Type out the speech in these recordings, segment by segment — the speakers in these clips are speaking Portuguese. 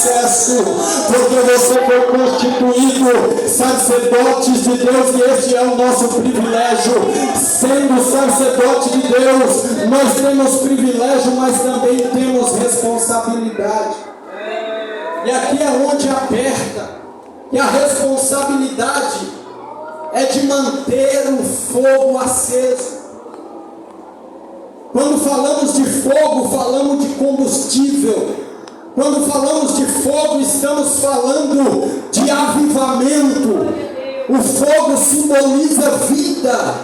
acesso, porque você foi constituído sacerdotes de Deus, e este é o nosso privilégio. Sendo sacerdote de Deus, nós temos privilégio, mas também temos responsabilidade. E aqui é onde aperta, que a responsabilidade é de manter o fogo aceso. Quando falamos de fogo, falamos de combustível. Quando falamos de fogo, estamos falando de avivamento. O fogo simboliza vida.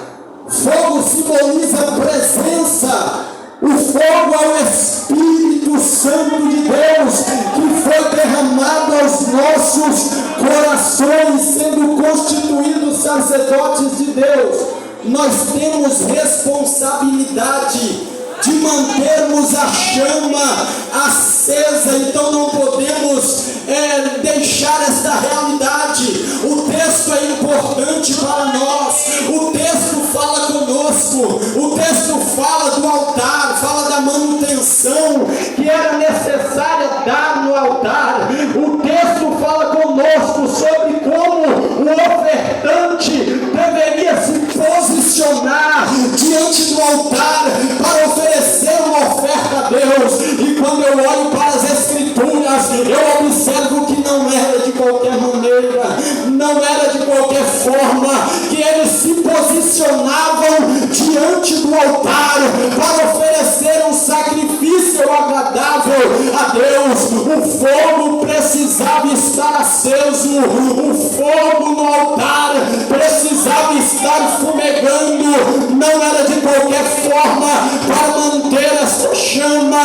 Fogo simboliza presença. O fogo é o Espírito Santo de Deus que foi derramado aos nossos corações, sendo constituídos sacerdotes de Deus. Nós temos responsabilidade de mantermos a chama acesa, então não podemos deixar esta realidade. O texto é importante para nós, o texto fala conosco, o texto fala do altar, fala da manutenção que era necessária dar no altar. O texto fala conosco sobre como o ofertante deveria se posicionar diante do altar para oferecer uma oferta a Deus. E quando eu olho para as Escrituras, eu observo que não era de qualquer maneira, não era de qualquer forma que eles se posicionavam diante do altar para oferecer um sacrifício agradável a Deus. O fogo precisava estar aceso, o fogo no altar precisava estar fumegando, não era de qualquer forma para manter essa chama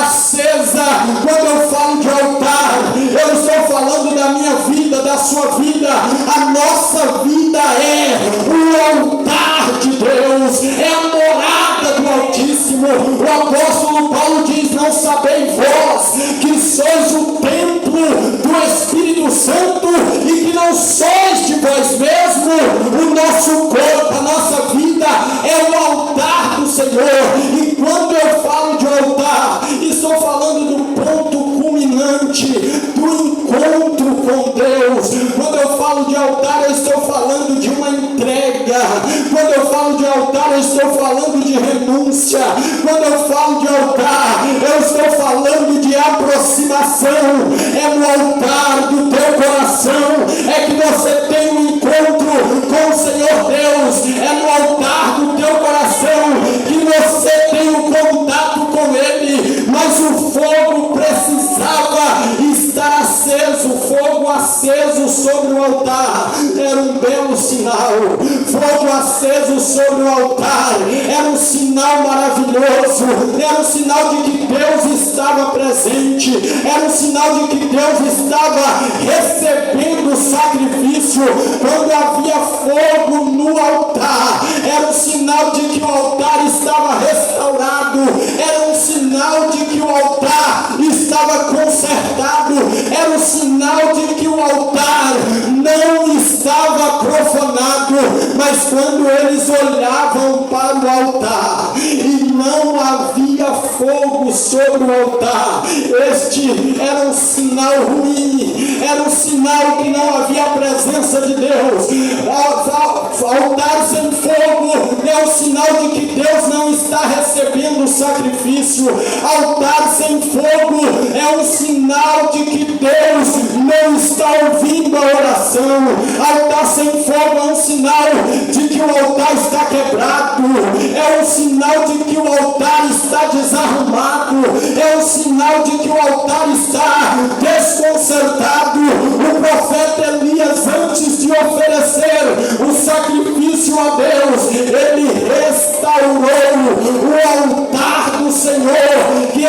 acesa. Quando eu falo de altar, eu estou falando da minha vida, da sua vida. A nossa vida é o altar de Deus, é a morada do Altíssimo. O apóstolo Paulo diz: não sabeis vós que sois o templo do Espírito Santo e que não sois de vós mesmo. O nosso corpo, a nossa vida é o altar do Senhor. E quando eu falo de altar, estou falando do ponto culminante do encontro com Deus. Quando eu falo de altar, eu estou falando de uma entrega. Quando eu falo de altar, eu estou falando de renúncia. Quando eu falo de altar, eu estou falando de aproximação. É no altar do teu coração é que você tem um encontro com o Senhor Deus. É no altar do teu coração que você tem um contato com Ele. Mas o fogo precisava estar aceso. Fogo aceso sobre o altar era um belo sinal. Fogo aceso sobre o altar era um sinal maravilhoso. Era um sinal de que Deus estava presente. Era um sinal de que Deus estava recebendo o sacrifício. Quando havia fogo no altar, era um sinal de que o altar estava restaurado. Era um sinal de que o altar estava consertado. Era um sinal de que o altar não estava profanado. Mas quando eles olhavam para o altar e não havia fogo sobre o altar, este era um sinal ruim, era um sinal que não havia a presença de Deus. Altar sem fogo é um sinal de que Deus não está recebendo o sacrifício. Altar sem fogo é um sinal de que Deus não está ouvindo a oração. Altar sem fogo é um sinal de que o altar está quebrado. É um sinal de que o altar está desarrumado. É um sinal de que o altar está desconcertado. O profeta Elias, antes de oferecer o sacrifício a Deus, ele restaurou o altar do Senhor, que